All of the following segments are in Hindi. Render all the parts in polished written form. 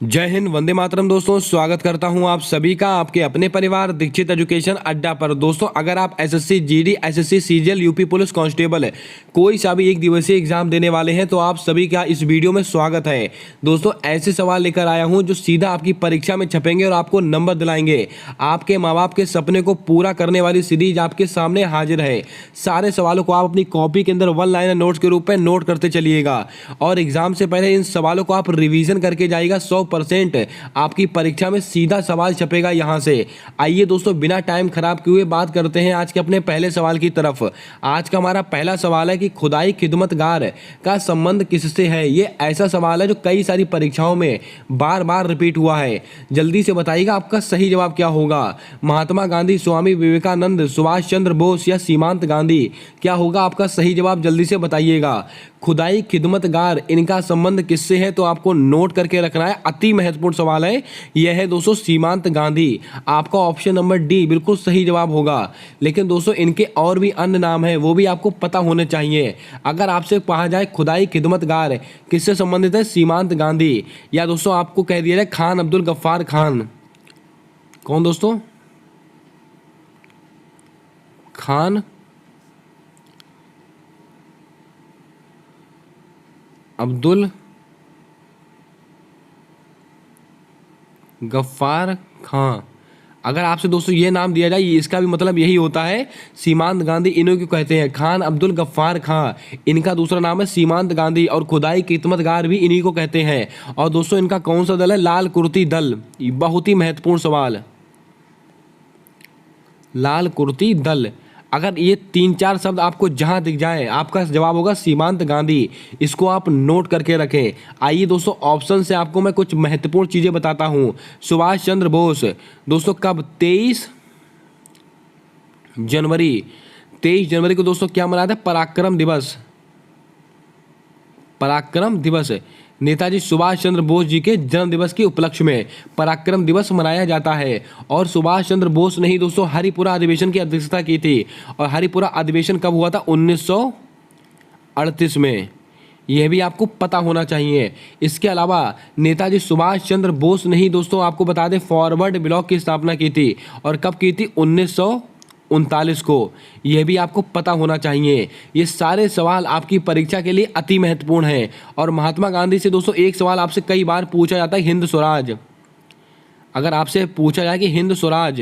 जय हिंद, वंदे मातरम। दोस्तों, स्वागत करता हूं आप सभी का आपके अपने परिवार दीक्षित एजुकेशन अड्डा पर। दोस्तों, अगर आप SSC GD, SSC CGL, UP police constable कोई सा भी एक दिवसीय एग्जाम देने वाले हैं तो आप सभी का इस वीडियो में स्वागत है। दोस्तों, ऐसे सवाल लेकर आया हूं जो सीधा आपकी परीक्षा में छपेंगे और आपको नंबर दिलाएंगे। आपके माँ बाप के सपने को पूरा करने वाली सीरीज आपके सामने हाजिर है। सारे सवालों को आप अपनी कॉपी के अंदर वन लाइनर नोट्स के रूप में नोट करते चलिएगा और एग्जाम से पहले इन सवालों को आप रिवीजन करके जाइएगा। 100% आपकी परीक्षा में सीधा सवाल छपेगा यहां से। आइए दोस्तों, बिना टाइम खराब किए हुए बात करते हैं आज के अपने पहले सवाल की तरफ। आज का हमारा पहला सवाल है कि खुदाई खिदमतगार का संबंध किससे है। ये ऐसा सवाल है जो कई सारी परीक्षाओं में बार बार रिपीट हुआ है। जल्दी से बताइएगा आपका सही जवाब क्या होगा। महात्मा गांधी, स्वामी विवेकानंद, सुभाष चंद्र बोस या सीमांत गांधी? क्या होगा आपका सही जवाब, जल्दी से बताइएगा। खुदाई खिदमतगार, इनका संबंध किससे है तो आपको नोट करके रखना है। अति महत्वपूर्ण सवाल है यह है दोस्तों, सीमांत गांधी। आपका ऑप्शन नंबर डी बिल्कुल सही जवाब होगा। लेकिन दोस्तों, इनके और भी अन्य नाम हैं, वो भी आपको पता होने चाहिए। अगर आपसे कहा जाए खुदाई खिदमतगार किससे संबंधित है, सीमांत गांधी, या दोस्तों आपको कह दिया जाए खान अब्दुल गफ्फार खान। कौन दोस्तों? खान अब्दुल गफ्फार खां। अगर आपसे दोस्तों ये नाम दिया जाए, इसका भी मतलब यही होता है, सीमांत गांधी इन्हीं को कहते हैं। खान अब्दुल गफ्फार खां, इनका दूसरा नाम है सीमांत गांधी, और खुदाई खिदमतगार भी इन्हीं को कहते हैं। और दोस्तों, इनका कौन सा दल है? लाल कुर्ती दल। बहुत ही महत्वपूर्ण सवाल, लाल कुर्ती दल। अगर ये 3-4 शब्द आपको जहां दिख जाए, आपका जवाब होगा सीमांत गांधी। इसको आप नोट करके रखें। आइए दोस्तों, ऑप्शन से आपको मैं कुछ महत्वपूर्ण चीजें बताता हूं। सुभाष चंद्र बोस दोस्तों कब? 23 जनवरी। 23 जनवरी को दोस्तों क्या मनाया था? पराक्रम दिवस। पराक्रम दिवस नेताजी सुभाष चंद्र बोस जी के जन्म दिवस के उपलक्ष्य में पराक्रम दिवस मनाया जाता है। और सुभाष चंद्र बोस ने ही दोस्तों हरिपुरा अधिवेशन की अध्यक्षता की थी। और हरिपुरा अधिवेशन कब हुआ था? 1938 में। यह भी आपको पता होना चाहिए। इसके अलावा नेताजी सुभाष चंद्र बोस ने ही दोस्तों, आपको बता दें, फॉरवर्ड ब्लॉक की स्थापना की थी। और कब की थी? 1939 को। यह भी आपको पता होना चाहिए। ये सारे सवाल आपकी परीक्षा के लिए अति महत्वपूर्ण हैं। और महात्मा गांधी से दोस्तों एक सवाल आपसे कई बार पूछा जाता है, हिंद स्वराज। अगर आपसे पूछा जाए कि हिंद स्वराज,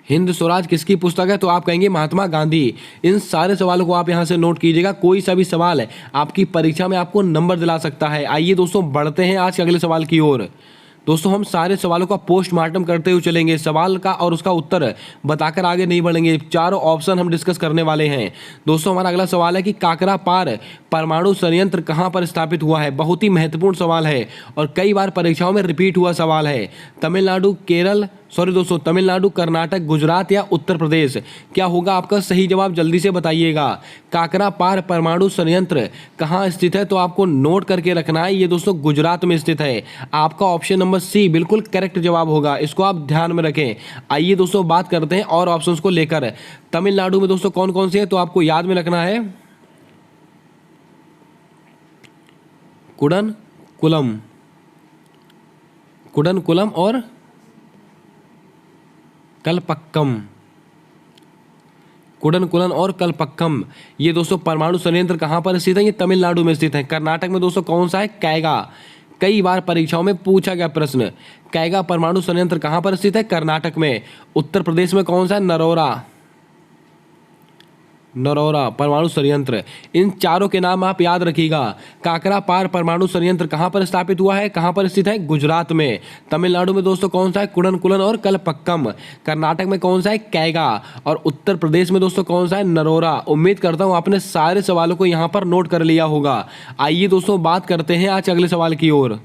हिंद स्वराज किसकी पुस्तक है, तो आप कहेंगे महात्मा गांधी। इन सारे सवालों को आप यहां से नोट कीजिएगा। कोई सा भी सवाल है आपकी परीक्षा में आपको नंबर दिला सकता है। आइए दोस्तों, बढ़ते हैं आज के अगले सवाल की ओर। दोस्तों, हम सारे सवालों का पोस्टमार्टम करते हुए चलेंगे। सवाल का और उसका उत्तर बताकर आगे नहीं बढ़ेंगे। चारों ऑप्शन हम डिस्कस करने वाले हैं। दोस्तों, हमारा अगला सवाल है कि काकरा पार परमाणु संयंत्र कहां पर स्थापित हुआ है। बहुत ही महत्वपूर्ण सवाल है और कई बार परीक्षाओं में रिपीट हुआ सवाल है। तमिलनाडु, केरल, तमिलनाडु, कर्नाटक, गुजरात या उत्तर प्रदेश? क्या होगा आपका सही जवाब, जल्दी से बताइएगा। काकरा पार परमाणु संयंत्र कहाँ स्थित है तो आपको नोट करके रखना है। ये दोस्तों गुजरात में स्थित है। आपका ऑप्शन नंबर सी बिल्कुल करेक्ट जवाब होगा। इसको आप ध्यान में रखें। आइए दोस्तों, बात करते हैं और ऑप्शंस को लेकर। तमिलनाडु में दोस्तों कौन कौन से है तो आपको याद में रखना है, कुडनकुलम, कुडनकुलम और कलपक्कम। कुडनकुलन और कलपक्कम, ये दोस्तों परमाणु संयंत्र कहां पर स्थित है? ये तमिलनाडु में स्थित है। कर्नाटक में दोस्तों कौन सा है? कैगा। कई बार परीक्षाओं में पूछा गया प्रश्न, कैगा परमाणु संयंत्र कहां पर स्थित है? कर्नाटक में। उत्तर प्रदेश में कौन सा है? नरोरा परमाणु संयंत्र। इन चारों के नाम आप याद रखिएगा। काकरा पार परमाणु संयंत्र कहां पर स्थापित हुआ है, कहां पर स्थित है? गुजरात में। तमिलनाडु में दोस्तों कौन सा है? कुडनकुलन और कलपक्कम। कर्नाटक में कौन सा है? कैगा। और उत्तर प्रदेश में दोस्तों कौन सा है? नरोरा। उम्मीद करता हूं आपने सारे सवालों को यहां पर नोट कर लिया होगा। आइए दोस्तों, बात करते हैं आज अगले सवाल की ओर।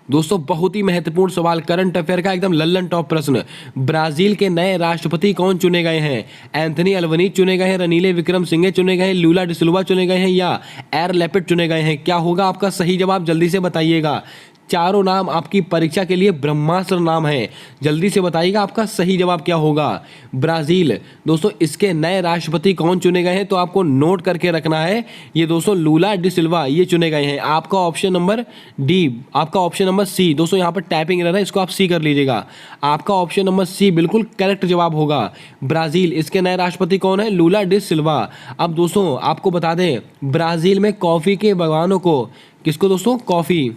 दोस्तों, बहुत ही महत्वपूर्ण सवाल, करंट अफेयर का एकदम लल्लन टॉप प्रश्न। ब्राजील के नए राष्ट्रपति कौन चुने गए हैं? एंथनी अल्बनीज चुने गए हैं, रनील विक्रमसिंघे चुने गए हैं, लूला डिसिल्वा चुने गए हैं या एर लेपिड चुने गए हैं? क्या होगा आपका सही जवाब, जल्दी से बताइएगा। चारों नाम आपकी परीक्षा के लिए ब्रह्मास्त्र नाम है। जल्दी से बताइएगा आपका सही जवाब क्या होगा। ब्राजील दोस्तों, इसके नए राष्ट्रपति कौन चुने गए हैं तो आपको नोट करके रखना है। ये दोस्तों लूला डी सिल्वा ये चुने गए हैं। आपका ऑप्शन नंबर डी, आपका ऑप्शन नंबर सी, दोस्तों यहाँ पर टाइपिंग एरर है, इसको आप सी कर लीजिएगा। आपका ऑप्शन नंबर सी बिल्कुल करेक्ट जवाब होगा। ब्राजील, इसके नए राष्ट्रपति कौन है? लूला डी सिल्वा। अब दोस्तों आपको बता दें, ब्राजील में कॉफी के बागानों को, किसको दोस्तों? कॉफी,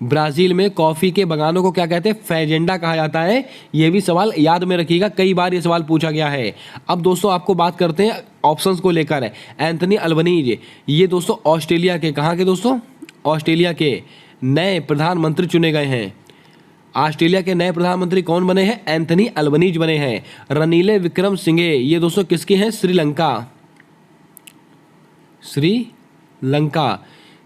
ब्राजील में कॉफी के बागानों को क्या कहते हैं? फेजेंडा कहा जाता है। यह भी सवाल याद में रखिएगा, कई बार यह सवाल पूछा गया है। अब दोस्तों आपको बात करते हैं ऑप्शंस को लेकर। एंथनी अल्बनीज, ये दोस्तों ऑस्ट्रेलिया के, कहाँ के दोस्तों? ऑस्ट्रेलिया के नए प्रधानमंत्री चुने गए हैं। ऑस्ट्रेलिया के नए प्रधानमंत्री कौन बने हैं? एंथनी अल्बनीज बने हैं। रनील विक्रमसिंघे, ये दोस्तों किसके हैं? श्रीलंका,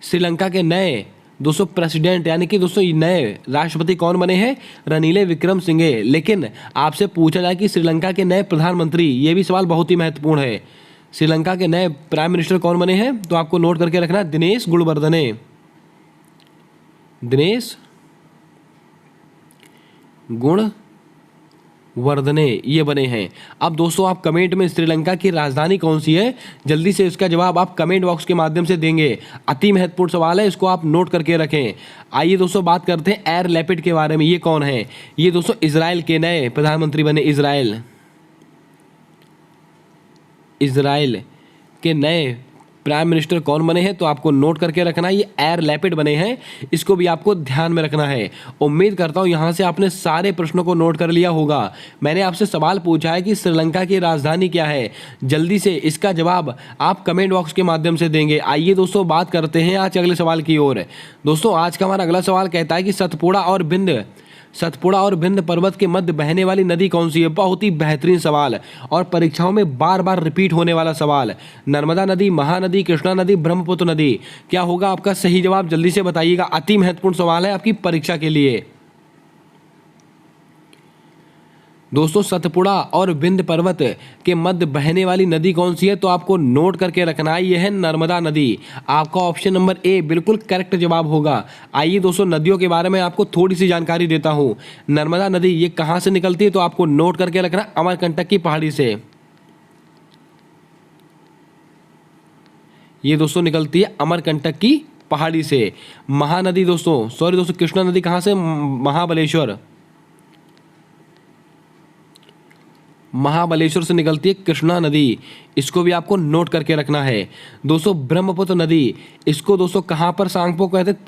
श्रीलंका के नए दोस्तों प्रेसिडेंट यानी कि दोस्तों नए राष्ट्रपति कौन बने हैं? रनील विक्रमसिंघे। लेकिन आपसे पूछा जाए कि श्रीलंका के नए प्रधानमंत्री, ये भी सवाल बहुत ही महत्वपूर्ण है। श्रीलंका के नए प्राइम मिनिस्टर कौन बने हैं तो आपको नोट करके रखना, दिनेश गुणवर्धने, दिनेश गुणवर्धने ये बने हैं। अब दोस्तों आप कमेंट में श्रीलंका की राजधानी कौन सी है, जल्दी से इसका जवाब आप कमेंट बॉक्स के माध्यम से देंगे। अति महत्वपूर्ण सवाल है, इसको आप नोट करके रखें। आइए दोस्तों बात करते हैं एयर लैपिड के बारे में। ये कौन है? ये दोस्तों इजराइल के नए प्रधानमंत्री बने। इजराइल के नए प्राइम मिनिस्टर कौन बने हैं तो आपको नोट करके रखना, ये एयर लैपिड बने हैं। इसको भी आपको ध्यान में रखना है। उम्मीद करता हूं यहां से आपने सारे प्रश्नों को नोट कर लिया होगा। मैंने आपसे सवाल पूछा है कि श्रीलंका की राजधानी क्या है, जल्दी से इसका जवाब आप कमेंट बॉक्स के माध्यम से देंगे। आइए दोस्तों बात करते हैं आज अगले सवाल की ओर। दोस्तों आज का हमारा अगला सवाल कहता है कि सतपुड़ा और विंध्य पर्वत के मध्य बहने वाली नदी कौन सी है? बहुत ही बेहतरीन सवाल और परीक्षाओं में बार बार रिपीट होने वाला सवाल। नर्मदा नदी, महानदी, कृष्णा नदी, ब्रह्मपुत्र नदी, क्या होगा आपका सही जवाब? जल्दी से बताइएगा। अति महत्वपूर्ण सवाल है आपकी परीक्षा के लिए। दोस्तों सतपुड़ा और विंध्य पर्वत के मध्य बहने वाली नदी कौन सी है तो आपको नोट करके रखना है, यह है नर्मदा नदी। आपका ऑप्शन नंबर ए बिल्कुल करेक्ट जवाब होगा। आइए दोस्तों नदियों के बारे में आपको थोड़ी सी जानकारी देता हूं। नर्मदा नदी ये कहां से निकलती है तो आपको नोट करके रखना, अमरकंटक की पहाड़ी से। ये दोस्तों निकलती है अमरकंटक की पहाड़ी से। महानदी दोस्तों, सॉरी दोस्तों, कृष्णा नदी कहां से? महाबलेश्वर से निकलती है कृष्णा नदी। इसको भी आपको नोट करके रखना है। दोस्तों ब्रह्मपुत्र नदी, इसको दोस्तों कहां पर सांगपो कहते हैं?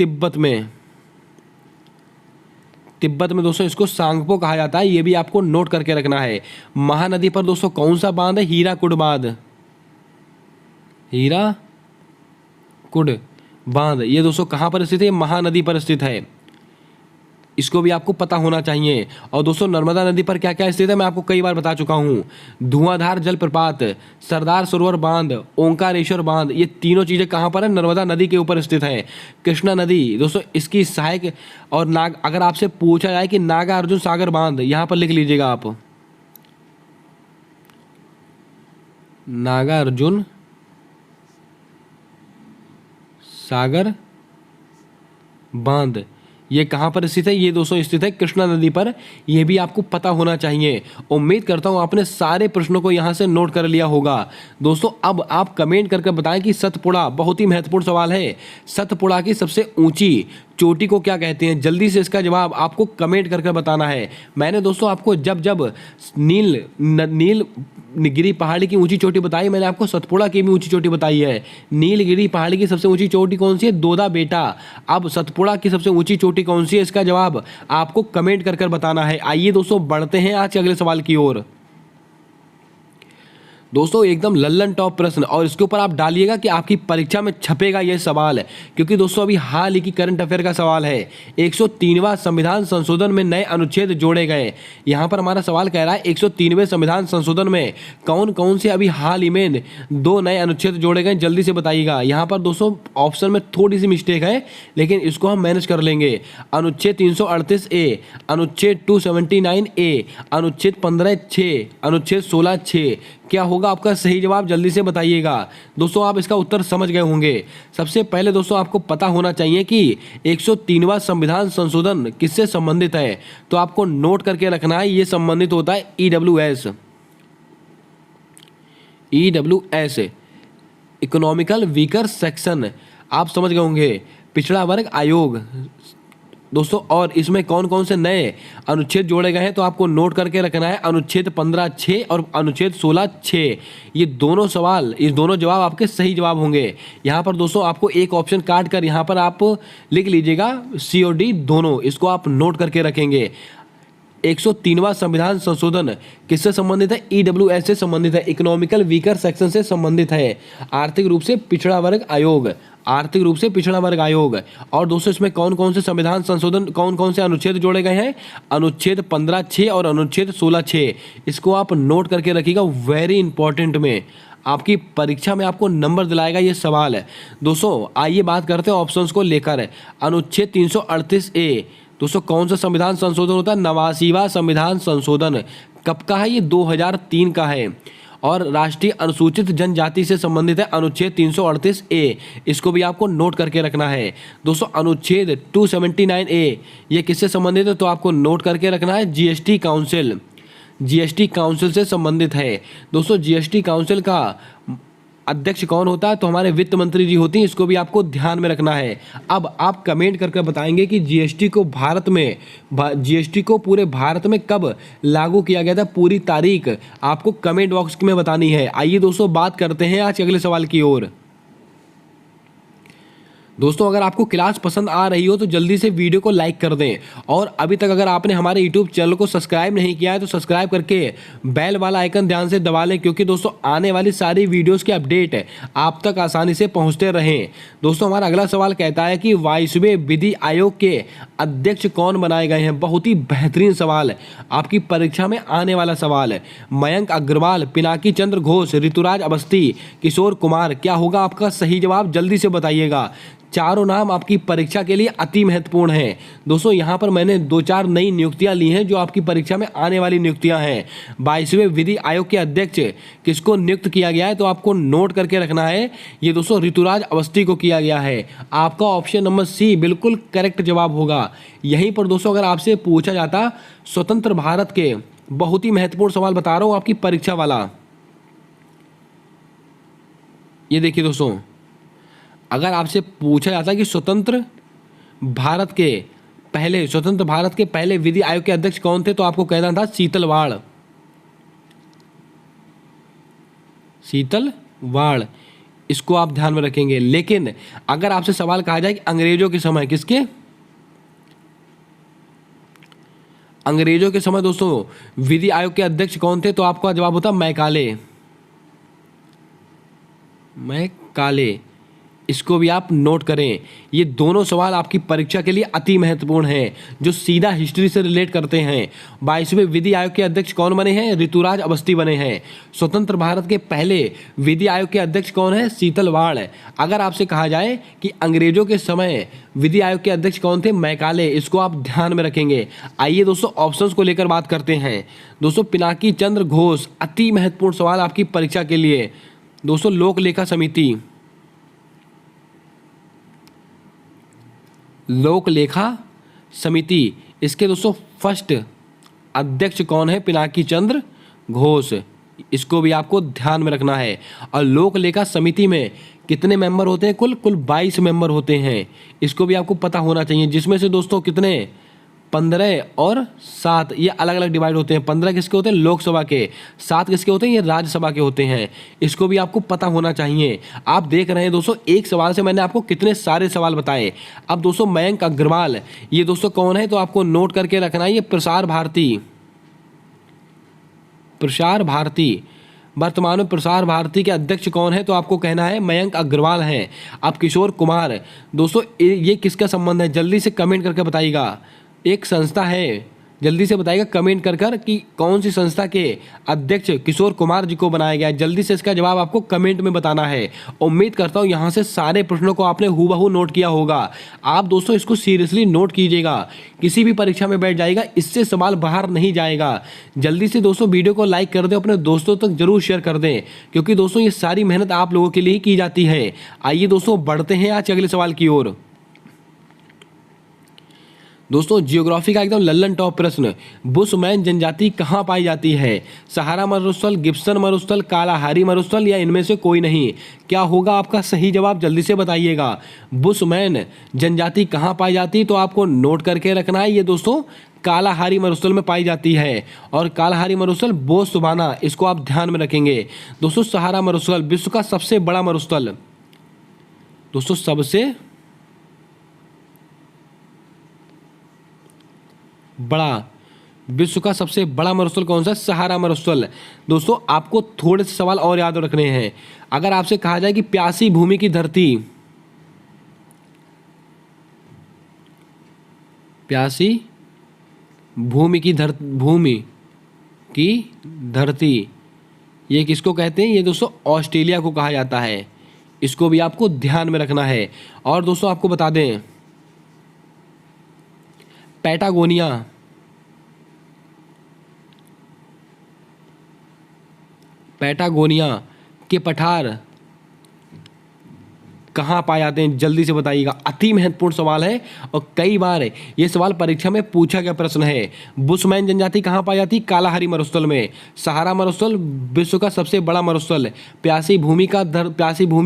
तिब्बत में दोस्तों इसको सांगपो कहा जाता है। ये भी आपको नोट करके रखना है। महानदी पर दोस्तों कौन सा बांध है? हीराकुड बांध। ये दोस्तों कहां पर स्थित है? महानदी पर स्थित है। इसको भी आपको पता होना चाहिए। और दोस्तों नर्मदा नदी पर क्या क्या स्थित है मैं आपको कई बार बता चुका हूँ। धुआंधार जलप्रपात, सरदार सरोवर बांध, ओंकारेश्वर बांध, ये तीनों चीज़ें कहाँ पर है? नर्मदा नदी के ऊपर स्थित है। कृष्णा नदी दोस्तों इसकी सहायक और अगर आपसे पूछा जाए कि नागार्जुन सागर बांध, यहाँ पर लिख लीजिएगा आप, नागार्जुन सागर बांध, ये कहाँ पर स्थित है? ये दोस्तों स्थित है कृष्णा नदी पर। यह भी आपको पता होना चाहिए। उम्मीद करता हूँ आपने सारे प्रश्नों को यहाँ से नोट कर लिया होगा। दोस्तों अब आप कमेंट करके बताएं कि सतपुड़ा, बहुत ही महत्वपूर्ण सवाल है, सतपुड़ा की सबसे ऊंची चोटी को क्या कहते हैं? जल्दी से इसका जवाब आपको कमेंट करके बताना है। मैंने दोस्तों आपको जब नीलगिरी पहाड़ी की ऊंची चोटी बताई, मैंने आपको सतपुड़ा की भी ऊंची चोटी बताई है। नीलगिरी पहाड़ी की सबसे ऊंची चोटी कौन सी है? दोदा बेटा। अब सतपुड़ा की सबसे ऊंची चोटी कौन सी है? इसका जवाब आपको कमेंट कर बताना है। आइए दोस्तों बढ़ते हैं आज के अगले सवाल की ओर। दोस्तों एकदम लल्लन टॉप प्रश्न, और इसके ऊपर आप डालिएगा कि आपकी परीक्षा में छपेगा यह सवाल, क्योंकि दोस्तों अभी हाल ही की करंट अफेयर का सवाल है। 103वां संविधान संशोधन में नए अनुच्छेद जोड़े गए। यहाँ पर हमारा सवाल कह रहा है 103वें संविधान संशोधन में कौन कौन से अभी हाल ही में 2 नए अनुच्छेद जोड़े गए, जल्दी से बताइएगा। यहाँ पर दोस्तों ऑप्शन में थोड़ी सी मिस्टेक है, लेकिन इसको हम मैनेज कर लेंगे। अनुच्छेद 338A, अनुच्छेद 279A, अनुच्छेद 15(6), अनुच्छेद 16(6), क्या होगा आपका सही जवाब, जल्दी से बताइएगा। दोस्तों आप इसका उत्तर समझ गए होंगे। सबसे पहले दोस्तों आपको पता होना चाहिए कि 103वां संविधान संशोधन किससे संबंधित है, तो आपको नोट करके रखना है, ये संबंधित होता है ईडब्ल्यूएस, इकोनॉमिकल वीकर सेक्शन, आप समझ गए होंगे, पिछड़ा वर्ग आयोग दोस्तों। और इसमें कौन कौन से नए अनुच्छेद जोड़े गए हैं, तो आपको नोट करके रखना है, अनुच्छेद 15(6) और अनुच्छेद 16(6). ये दोनों सवाल, ये दोनों जवाब आपके सही जवाब होंगे। यहाँ पर दोस्तों आपको एक ऑप्शन काट कर यहाँ पर आप लिख लीजिएगा सी और डी दोनों, इसको आप नोट करके रखेंगे। 103वां संविधान संशोधन किससे संबंधित है, ईडब्ल्यूएस से संबंधित है, इकोनॉमिकल वीकर सेक्शन से संबंधित है, आर्थिक रूप से पिछड़ा वर्ग आयोग, आर्थिक रूप से पिछड़ा वर्ग आयोग। और दोस्तों इसमें कौन कौन से संविधान संशोधन, कौन कौन से अनुच्छेद जोड़े गए हैं, अनुच्छेद 15(6) और अनुच्छेद 16(6). इसको आप नोट करके रखिएगा, वेरी इंपॉर्टेंट में आपकी परीक्षा में आपको नंबर दिलाएगा ये सवाल है। दोस्तों आइए बात करते हैं ऑप्शंस को लेकर। अनुच्छेद 338(a) दोस्तों कौन सा संविधान संशोधन होता है, 89वां संविधान संशोधन, कब का है, ये 2003 का है। और राष्ट्रीय अनुसूचित जनजाति से संबंधित है अनुच्छेद 338(a), इसको भी आपको नोट करके रखना है। दोस्तों अनुच्छेद 279(a) ये किससे संबंधित है, तो आपको नोट करके रखना है, जीएसटी काउंसिल, जीएसटी काउंसिल से संबंधित है। दोस्तों जीएसटी काउंसिल का अध्यक्ष कौन होता है, तो हमारे वित्त मंत्री जी होती हैं, इसको भी आपको ध्यान में रखना है। अब आप कमेंट करके बताएंगे कि जीएसटी को पूरे भारत में कब लागू किया गया था, पूरी तारीख आपको कमेंट बॉक्स में बतानी है। आइए दोस्तों बात करते हैं आज के अगले सवाल की ओर। दोस्तों अगर आपको क्लास पसंद आ रही हो तो जल्दी से वीडियो को लाइक कर दें, और अभी तक अगर आपने हमारे यूट्यूब चैनल को सब्सक्राइब नहीं किया है तो सब्सक्राइब करके बेल वाला आइकन ध्यान से दबा लें, क्योंकि दोस्तों आने वाली सारी वीडियोस के अपडेट आप तक आसानी से पहुंचते रहें। दोस्तों हमारा अगला सवाल कहता है कि 22वें विधि आयोग के अध्यक्ष कौन बनाए गए हैं। बहुत ही बेहतरीन सवाल है, आपकी परीक्षा में आने वाला सवाल है। मयंक अग्रवाल, पिनाकी चंद्र घोष, ऋतुराज अवस्थी, किशोर कुमार। क्या होगा आपका सही जवाब, जल्दी से बताइएगा। चारों नाम आपकी परीक्षा के लिए अति महत्वपूर्ण हैं। दोस्तों यहाँ पर मैंने 2-4 नई नियुक्तियां ली हैं जो आपकी परीक्षा में आने वाली नियुक्तियां हैं। 22वें विधि आयोग के अध्यक्ष किसको नियुक्त किया गया है, तो आपको नोट करके रखना है, ये दोस्तों ऋतुराज अवस्थी को किया गया है। आपका ऑप्शन नंबर सी बिल्कुल करेक्ट जवाब होगा। यहीं पर दोस्तों अगर आपसे पूछा जाता स्वतंत्र भारत के, बहुत ही महत्वपूर्ण सवाल बता रहा हूँ आपकी परीक्षा वाला, ये देखिए दोस्तों, अगर आपसे पूछा जाता कि स्वतंत्र भारत के पहले विधि आयोग के अध्यक्ष कौन थे, तो आपको कहना था शीतलवाड़, इसको आप ध्यान में रखेंगे। लेकिन अगर आपसे सवाल कहा जाए कि अंग्रेजों के समय, किसके, अंग्रेजों के समय दोस्तों विधि आयोग के अध्यक्ष कौन थे, तो आपका जवाब होता मैकाले, इसको भी आप नोट करें। ये दोनों सवाल आपकी परीक्षा के लिए अति महत्वपूर्ण हैं, जो सीधा हिस्ट्री से रिलेट करते हैं। 22वें विधि आयोग के अध्यक्ष कौन बने हैं, ऋतुराज अवस्थी बने हैं। स्वतंत्र भारत के पहले विधि आयोग के अध्यक्ष कौन है, शीतलवाड़। अगर आपसे कहा जाए कि अंग्रेजों के समय विधि आयोग के अध्यक्ष कौन थे, मैकाले, इसको आप ध्यान में रखेंगे। आइए दोस्तों ऑप्शंस को लेकर बात करते हैं। दोस्तों पिनाकी चंद्र घोष, अति महत्वपूर्ण सवाल आपकी परीक्षा के लिए। दोस्तों लोक लेखा समिति, इसके दोस्तों फर्स्ट अध्यक्ष कौन है, पिनाकी चंद्र घोष, इसको भी आपको ध्यान में रखना है। और लोक लेखा समिति में कितने मेंबर होते हैं, कुल 22 मेंबर होते हैं, इसको भी आपको पता होना चाहिए। जिसमें से दोस्तों कितने, 15 और 7 ये अलग अलग डिवाइड होते हैं। 15 किसके होते हैं, लोकसभा के, 7 किसके होते हैं, ये राज्यसभा के होते हैं। इसको भी आपको पता होना चाहिए। आप देख रहे हैं दोस्तों, एक सवाल से मैंने आपको कितने सारे सवाल बताए। अब दोस्तों मयंक अग्रवाल, ये दोस्तों कौन है, तो आपको नोट करके रखना है, ये प्रसार भारती, वर्तमान में प्रसार भारती के अध्यक्ष कौन है, तो आपको कहना है मयंक अग्रवाल हैं। अब किशोर कुमार, दोस्तों ये किसका संबंध है, जल्दी से कमेंट करके बताइएगा। एक संस्था है जल्दी से बताइएगा कमेंट कर कर कि कौन सी संस्था के अध्यक्ष किशोर कुमार जी को बनाया गया है। जल्दी से इसका जवाब आपको कमेंट में बताना है। उम्मीद करता हूँ यहाँ से सारे प्रश्नों को आपने हूबहू नोट किया होगा। आप दोस्तों इसको सीरियसली नोट कीजिएगा, किसी भी परीक्षा में बैठ जाएगा, इससे सवाल बाहर नहीं जाएगा। जल्दी से दोस्तों वीडियो को लाइक कर दें, अपने दोस्तों तक जरूर शेयर कर दें, क्योंकि दोस्तों ये सारी मेहनत आप लोगों के लिए ही की जाती है। आइए दोस्तों बढ़ते हैं आज अगले सवाल की ओर। दोस्तों जियोग्राफी का एकदम लल्लन टॉप प्रश्न, बुशमैन जनजाति कहाँ पाई जाती है? सहारा मरुस्थल, गिब्सन मरुस्थल, कालाहारी मरुस्थल या इनमें से कोई नहीं? क्या होगा आपका सही जवाब, जल्दी से बताइएगा। बुशमैन जनजाति कहाँ पाई जाती है तो आपको नोट करके रखना है। ये दोस्तों कालाहारी मरुस्थल में पाई जाती है, और कालाहारी मरुस्थल बोत्सवाना, इसको आप ध्यान में रखेंगे। दोस्तों सहारा मरुस्थल विश्व का सबसे बड़ा मरुस्थल, दोस्तों सबसे बड़ा, विश्व का सबसे बड़ा मरुस्थल कौन सा है? सहारा मरुस्थल। दोस्तों आपको थोड़े से सवाल और याद रखने हैं। अगर आपसे कहा जाए कि प्यासी भूमि की धरती, प्यासी भूमि की धरती ये किसको कहते हैं? ये दोस्तों ऑस्ट्रेलिया को कहा जाता है। इसको भी आपको ध्यान में रखना है। और दोस्तों आपको बता दें पैटागोनिया के पठार कहाँ पाए जाते हैं? जल्दी से बताइएगा। अति महत्वपूर्ण सवाल है और कई बार ये सवाल परीक्षा में पूछा गया प्रश्न है। बुशमैन जनजाति कहाँ पाई जाती? कालाहारी मरुस्थल में। सहारा मरुस्थल विश्व का सबसे बड़ा मरुस्थल। प्यासी भूमि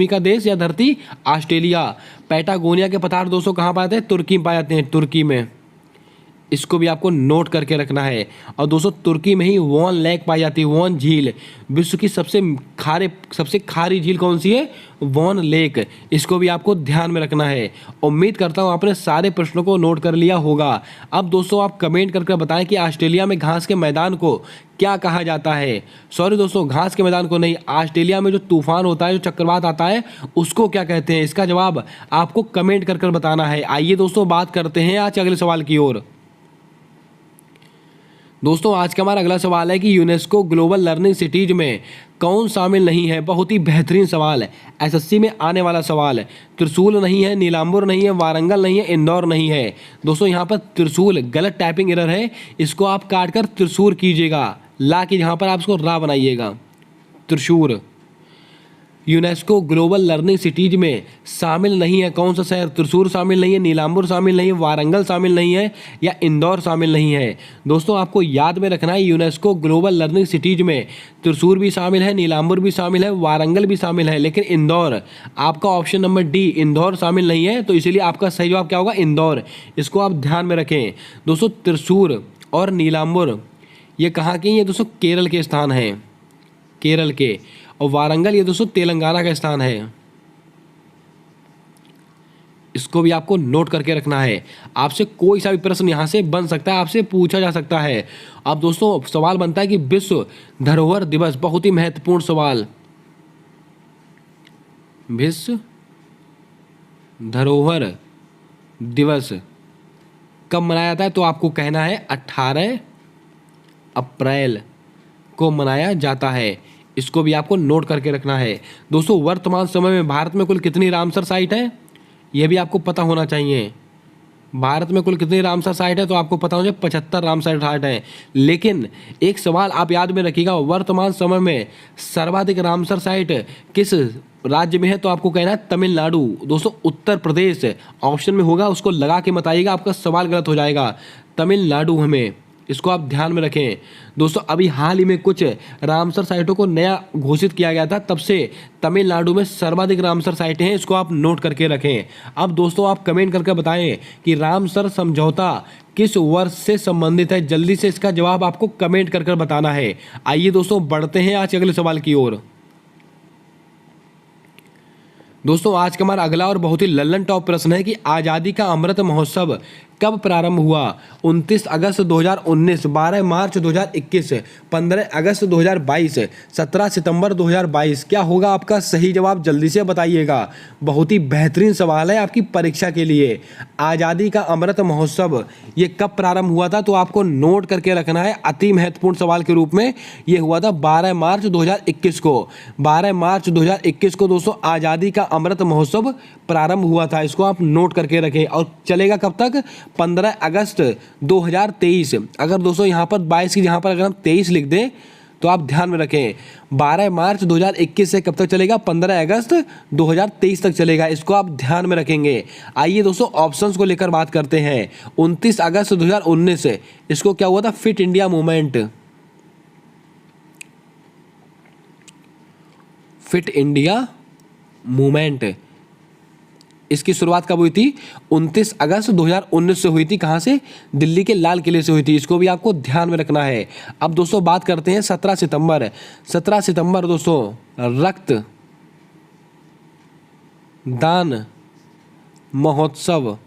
का देश या धरती? ऑस्ट्रेलिया। पैटागोनिया के पठार दोस्तों कहाँ पाए जाते हैं? तुर्की में पाए जाते हैं, तुर्की में। इसको भी आपको नोट करके रखना है। और दोस्तों तुर्की में ही वॉन लेक पाई जाती है, वॉन झील। विश्व की सबसे खारी झील कौन सी है? Van lake. इसको भी आपको ध्यान में रखना है। उम्मीद करता हूँ आपने सारे प्रश्नों को नोट कर लिया होगा। अब दोस्तों आप कमेंट करके बताएं कि ऑस्ट्रेलिया में घास के मैदान को क्या कहा जाता है? सॉरी दोस्तों, घास के मैदान को नहीं, ऑस्ट्रेलिया में जो तूफान होता है, जो चक्रवात आता है, उसको क्या कहते हैं? इसका जवाब आपको कमेंट कर बताना है। आइए दोस्तों बात करते हैं आज अगले सवाल की ओर। दोस्तों आज का हमारा अगला सवाल है कि यूनेस्को ग्लोबल लर्निंग सिटीज में कौन शामिल नहीं है? बहुत ही बेहतरीन सवाल है, एसएससी में आने वाला सवाल है। त्रिशूल नहीं है, नीलांबर नहीं है, वारंगल नहीं है, इंदौर नहीं है। दोस्तों यहाँ पर त्रिशूल गलत टाइपिंग एरर है, इसको आप काट कर त्रिशूर कीजिएगा, ला के यहाँ पर आप इसको रा बनाइएगा, Thrissur. UNESCO global learning cities में शामिल नहीं है कौन सा शहर? त्रिशूर शामिल नहीं है, नीलांबर शामिल नहीं है, वारंगल शामिल नहीं है या इंदौर शामिल नहीं है। दोस्तों आपको याद में रखना है यूनेस्को ग्लोबल लर्निंग सिटीज में त्रिशूर भी शामिल है, नीलांबर भी शामिल है, वारंगल भी शामिल है, लेकिन इंदौर, आपका ऑप्शन नंबर डी इंदौर शामिल नहीं है। तो इसीलिए आपका सही जवाब क्या होगा? इंदौर। इसको आप ध्यान में रखें। दोस्तों त्रिशूर और नीलांबर ये कहाँ के? ये दोस्तों केरल के स्थान हैं, केरल के। और वारंगल ये दोस्तों तेलंगाना का स्थान है। इसको भी आपको नोट करके रखना है। आपसे कोई सा भी प्रश्न यहाँ से बन सकता है, आपसे पूछा जा सकता है। अब दोस्तों सवाल बनता है कि विश्व धरोहर दिवस, बहुत ही महत्वपूर्ण सवाल, विश्व धरोहर दिवस कब मनाया जाता है? तो आपको कहना है 18 अप्रैल को मनाया जाता है। इसको भी आपको नोट करके रखना है। दोस्तों वर्तमान समय में भारत में कुल कितनी रामसर साइट है? यह भी आपको पता होना चाहिए। भारत में कुल कितनी रामसर साइट है? तो आपको पता होना चाहिए 75 रामसर साइट है। लेकिन एक सवाल आप याद में रखिएगा, वर्तमान समय में सर्वाधिक रामसर साइट किस राज्य में है? तो आपको कहना है तमिलनाडु। दोस्तों उत्तर प्रदेश ऑप्शन में होगा, उसको लगा के बताइएगा, आपका सवाल गलत हो जाएगा। तमिलनाडु हमें, इसको आप ध्यान में रखें। दोस्तों अभी हाल ही में कुछ रामसर साइटों को नया घोषित किया गया था, तब से तमिलनाडु में सर्वाधिक रामसर साइटें हैं। इसको आप नोट करके रखें। अब दोस्तों आप कमेंट करके बताएं कि रामसर समझौता किस वर्ष से संबंधित है? जल्दी से इसका जवाब आपको कमेंट करके बताना है। आइए दोस्तों बढ़ते हैं आज अगले सवाल की ओर। दोस्तों आज का हमारा अगला और बहुत ही लल्लन टॉप प्रश्न है कि आज़ादी का अमृत महोत्सव कब प्रारंभ हुआ? 29 अगस्त 2019, 12 मार्च 2021, 15 अगस्त 2022, 17 सितंबर 2022। क्या होगा आपका सही जवाब? जल्दी से बताइएगा। बहुत ही बेहतरीन सवाल है आपकी परीक्षा के लिए। आज़ादी का अमृत महोत्सव ये कब प्रारंभ हुआ था? तो आपको नोट करके रखना है, अति महत्वपूर्ण सवाल के रूप में। ये हुआ था 12 मार्च 2021 को। 12 मार्च 2021 को दोस्तों आज़ादी का अमृत महोत्सव प्रारंभ हुआ था। इसको आप नोट करके रखें। और चलेगा कब तक? 15 अगस्त 2023। अगर दोस्तों यहाँ पर 22 की जहाँ पर अगर हम 23 लिख दें तो आप ध्यान में रखें, 12 मार्च 2021 से कब तक चलेगा? 15 अगस्त 2023 तक चलेगा। इसको आप ध्यान में रखेंगे। आइए दोस्तों ऑप्शंस को लेकर बात करते हैं। 29 अगस्त 2019 इसको क्या हुआ था? Fit India movement. Fit India movement इसकी शुरुआत कब हुई थी? 29 अगस्त 2019 से हुई थी। कहाँ से? दिल्ली के लाल किले से हुई थी। इसको भी आपको ध्यान में रखना है। अब दोस्तों बात करते हैं 17 सितंबर। 17 सितंबर दोस्तों रक्त दान महोत्सव,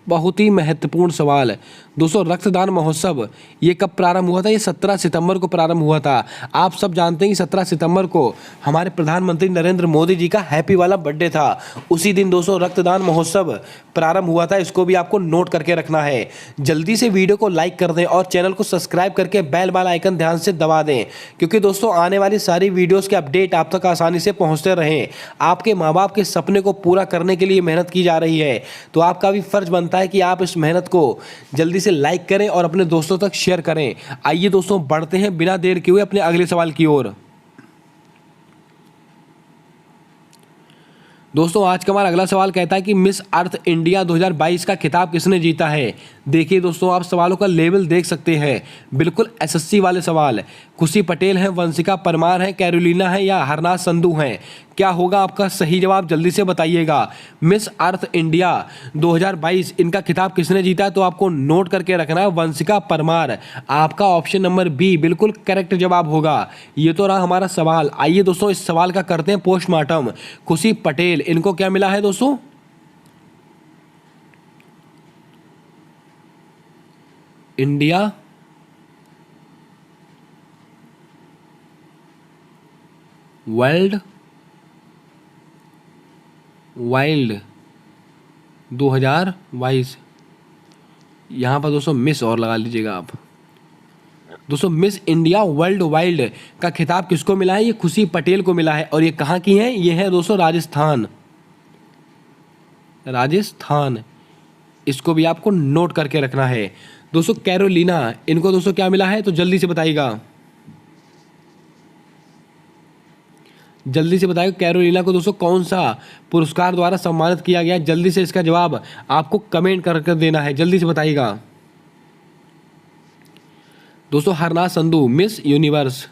बहुत ही महत्वपूर्ण सवाल है दोस्तों। रक्तदान महोत्सव ये कब प्रारंभ हुआ था? ये 17 सितंबर को प्रारंभ हुआ था। आप सब जानते हैं कि 17 सितंबर को हमारे प्रधानमंत्री नरेंद्र मोदी जी का हैप्पी वाला बर्थडे था। उसी दिन दोस्तों रक्तदान महोत्सव प्रारंभ हुआ था। इसको भी आपको नोट करके रखना है। जल्दी से वीडियो को लाइक कर दें और चैनल को सब्सक्राइब करके बेल वाला आइकन ध्यान से दबा दें, क्योंकि दोस्तों आने वाली सारी वीडियोज़ के अपडेट आप तक आसानी से पहुँचते रहें। आपके माँ बाप के सपने को पूरा करने के लिए मेहनत की जा रही है, तो आपका भी फर्ज बनता है कि आप इस मेहनत को जल्दी से लाइक करें और अपने दोस्तों तक शेयर करें। आइए दोस्तों बढ़ते हैं बिना देर किए हुए अपने अगले सवाल की ओर। दोस्तों आज का हमारा अगला सवाल कहता है कि मिस अर्थ इंडिया 2022 का खिताब किसने जीता है? देखिए दोस्तों आप सवालों का लेवल देख सकते हैं, बिल्कुल एसएससी वाले सवाल। खुशी पटेल हैं, वंशिका परमार हैं, कैरोलिना है या हरनाथ संधू हैं? क्या होगा आपका सही जवाब? जल्दी से बताइएगा। मिस अर्थ इंडिया 2022 इनका खिताब किसने जीता है? तो आपको नोट करके रखना है, वंशिका परमार। आपका ऑप्शन नंबर बी बिल्कुल करेक्ट जवाब होगा। ये तो रहा हमारा सवाल। आइए दोस्तों इस सवाल का करते हैं पोस्टमार्टम। खुशी पटेल इनको क्या मिला है दोस्तों? India world wild 2022। यहाँ पर दोस्तों मिस और लगा लीजिएगा आप। दोस्तों मिस इंडिया वर्ल्ड वाइल्ड का खिताब किसको मिला है? ये खुशी पटेल को मिला है। और ये कहाँ की है? ये है दोस्तों राजस्थान। राजस्थान इसको भी आपको नोट करके रखना है। दोस्तों कैरोलिना इनको दोस्तों क्या मिला है? तो जल्दी से बताइएगा, जल्दी से बताइए कैरोलिना को दोस्तों कौन सा पुरस्कार द्वारा सम्मानित किया गया? जल्दी से इसका जवाब आपको कमेंट कर देना है। जल्दी से बताइएगा दोस्तों। Harnath Sandhu miss universe.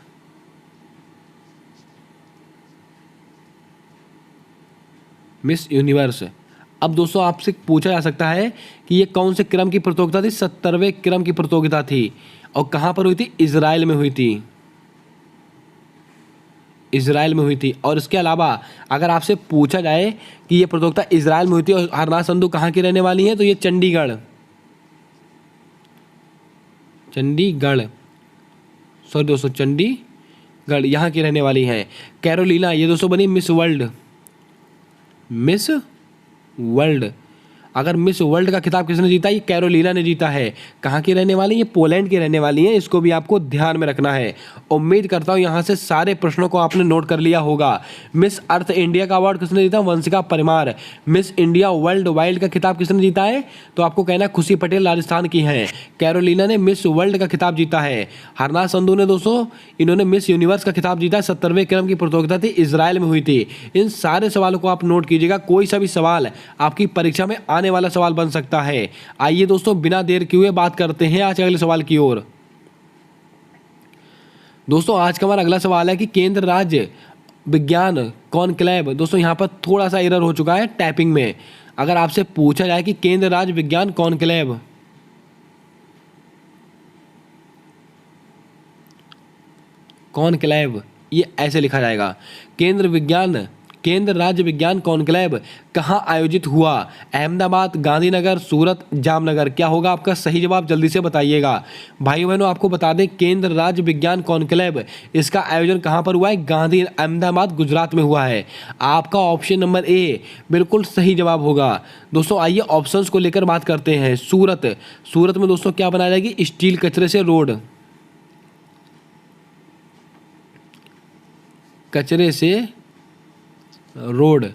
Miss universe. अब दोस्तों आपसे पूछा जा सकता है कि ये कौन से क्रम की प्रतियोगिता थी? 70वें क्रम की प्रतियोगिता थी। और कहाँ पर हुई थी? इजराइल में हुई थी। इजराइल में हुई थी। और इसके अलावा अगर आपसे पूछा जाए कि ये प्रतियोगिता इजराइल में हुई थी और हरनाथ संधू कहाँ की रहने वाली हैं, तो ये चंडीगढ़, चंडीगढ़ सॉरी दोस्तों चंडीगढ़ यहाँ की रहने वाली हैं। कैरोलिना ये दोस्तों बनी मिस वर्ल्ड। Miss world. अगर मिस वर्ल्ड का खिताब किसने जीता? ये कैरोलिना ने जीता है। कहाँ की रहने वाली? ये पोलैंड की रहने वाली हैं। इसको भी आपको ध्यान में रखना है। उम्मीद करता हूँ यहाँ से सारे प्रश्नों को आपने नोट कर लिया होगा। मिस अर्थ इंडिया का अवार्ड किसने जीता? Vanshika Parmar. Miss India world wild का खिताब किसने जीता है? तो आपको कहना है खुशी पटेल राजस्थान की हैं। कैरोलिना ने मिस वर्ल्ड का खिताब जीता है। हरनाथ संधू ने दोस्तों इन्होंने मिस यूनिवर्स का खिताब जीता है। 70वें क्रम की प्रतियोगिता थी, इजराइल में हुई थी। इन सारे सवालों को आप नोट कीजिएगा। कोई सा भी सवाल आपकी परीक्षा में आने वाला सवाल बन सकता है। आइए दोस्तों बिना देर किए हुए बात करते हैं आज अगले सवाल की ओर। दोस्तों आज का हमारा अगला सवाल है कि केंद्र राज्य विज्ञान कॉन्क्लेव। दोस्तों यहां पर थोड़ा सा एरर हो चुका है टाइपिंग में। अगर आपसे पूछा जाए कि केंद्र राज्य विज्ञान कॉन्क्लेव, कॉन्क्लेव ये ऐसे लिखा जाएगा, केंद्र विज्ञान केंद्र राज्य विज्ञान कॉन्क्लेव कहाँ आयोजित हुआ? अहमदाबाद, गांधीनगर, सूरत, जामनगर। क्या होगा आपका सही जवाब? जल्दी से बताइएगा। भाई बहनों आपको बता दें, केंद्र राज्य विज्ञान कॉन्क्लेव इसका आयोजन कहाँ पर हुआ है? अहमदाबाद, गुजरात में हुआ है। आपका ऑप्शन नंबर ए बिल्कुल सही जवाब होगा। दोस्तों आइए ऑप्शंस को लेकर बात करते हैं। सूरत में दोस्तों क्या बनाया जाएगी? स्टील कचरे से रोड, कचरे से रोड,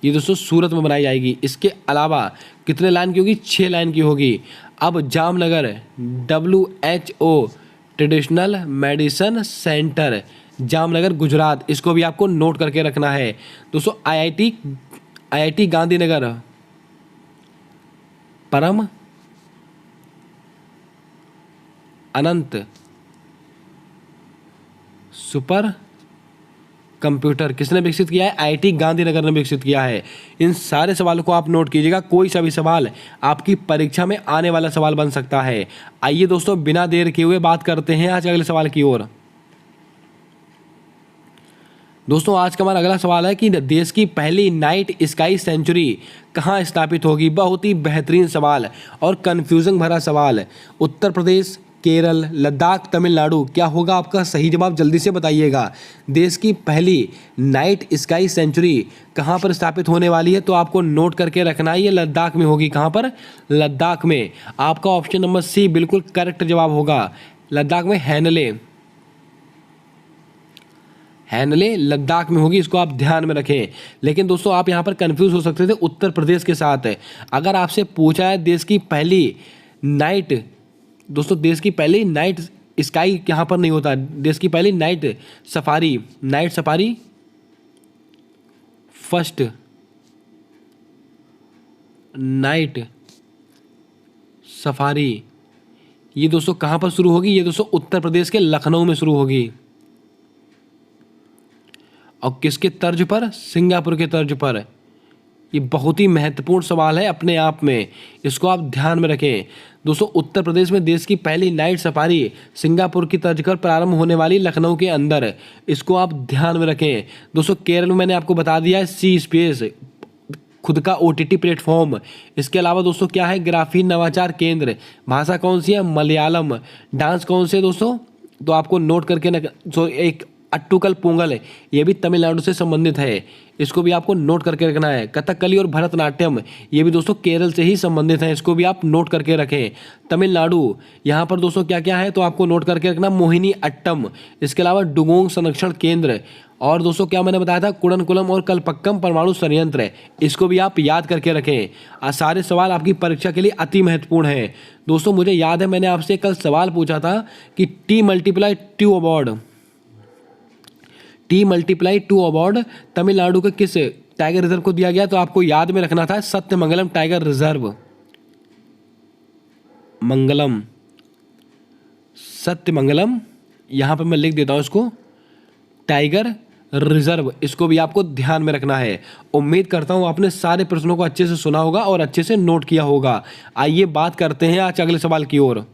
ये दोस्तों सूरत में बनाई जाएगी। इसके अलावा कितने लाइन की होगी? 6 लाइन की होगी। अब Jamnagar, WHO traditional medicine centre, Jamnagar, Gujarat. इसको भी आपको नोट करके रखना है। दोस्तों IIT गांधीनगर, परम अनंत सुपर कंप्यूटर किसने विकसित किया है? IIT गांधीनगर ने विकसित किया है। इन सारे सवालों को आप नोट कीजिएगा, कोई सा भी सवाल आपकी परीक्षा में आने वाला सवाल बन सकता है। आइए दोस्तों बिना देर किए हुए बात करते हैं आज अगले सवाल की ओर। दोस्तों आज का हमारा अगला सवाल है कि देश की पहली नाइट स्काई सेंचुरी कहाँ स्थापित होगी? बहुत ही बेहतरीन सवाल और कंफ्यूजन भरा सवाल। उत्तर प्रदेश, केरल, लद्दाख, तमिलनाडु। क्या होगा आपका सही जवाब? जल्दी से बताइएगा। देश की पहली नाइट स्काई सेंचुरी कहाँ पर स्थापित होने वाली है? तो आपको नोट करके रखना है, ये लद्दाख में होगी। कहाँ पर? लद्दाख में। आपका ऑप्शन नंबर सी बिल्कुल करेक्ट जवाब होगा। लद्दाख में हैनले लद्दाख में होगी, इसको आप ध्यान में रखें। लेकिन दोस्तों आप यहाँ पर कंफ्यूज हो सकते थे उत्तर प्रदेश के साथ। अगर आपसे पूछा है देश की पहली नाइट, दोस्तों देश की पहली नाइट स्काई यहाँ पर नहीं होता, देश की पहली night safari first night safari, ये दोस्तों कहाँ पर शुरू होगी? ये दोस्तों उत्तर प्रदेश के लखनऊ में शुरू होगी। और किसके तर्ज पर? सिंगापुर के तर्ज पर। ये बहुत ही महत्वपूर्ण सवाल है अपने आप में, इसको आप ध्यान में रखें। दोस्तों उत्तर प्रदेश में देश की पहली नाइट सफारी सिंगापुर की तर्ज पर प्रारंभ होने वाली लखनऊ के अंदर, इसको आप ध्यान में रखें। दोस्तों केरल में मैंने आपको बता दिया है सी स्पेस, खुद का OTT प्लेटफॉर्म। इसके अलावा दोस्तों क्या है? ग्राफीन नवाचार केंद्र। भाषा कौन सी है? मलयालम। डांस कौन से दोस्तों? तो आपको नोट करके एक अट्टुकल पोंगल है, ये भी तमिलनाडु से संबंधित है, इसको भी आपको नोट करके रखना है। कथकली और भरतनाट्यम ये भी दोस्तों केरल से ही संबंधित है, इसको भी आप नोट करके रखें। तमिलनाडु यहाँ पर दोस्तों क्या क्या है तो आपको नोट करके रखना, मोहिनी अट्टम। इसके अलावा डुगोंग संरक्षण केंद्र, और दोस्तों क्या मैंने बताया था? कुडनकुलम और कलपक्कम परमाणु संयंत्र, इसको भी आप याद करके रखें। सारे सवाल आपकी परीक्षा के लिए अति महत्वपूर्ण है। दोस्तों मुझे याद है मैंने आपसे कल सवाल पूछा था कि T+2 अवार्ड तमिलनाडु के किस टाइगर रिजर्व को दिया गया? तो आपको याद में रखना था सत्यमंगलम टाइगर रिजर्व। सत्यमंगलम, यहाँ पे मैं लिख देता हूँ इसको, टाइगर रिजर्व, इसको भी आपको ध्यान में रखना है। उम्मीद करता हूँ आपने सारे प्रश्नों को अच्छे से सुना होगा और अच्छे से नोट किया होगा। आइए बात करते हैं आज अगले सवाल की ओर।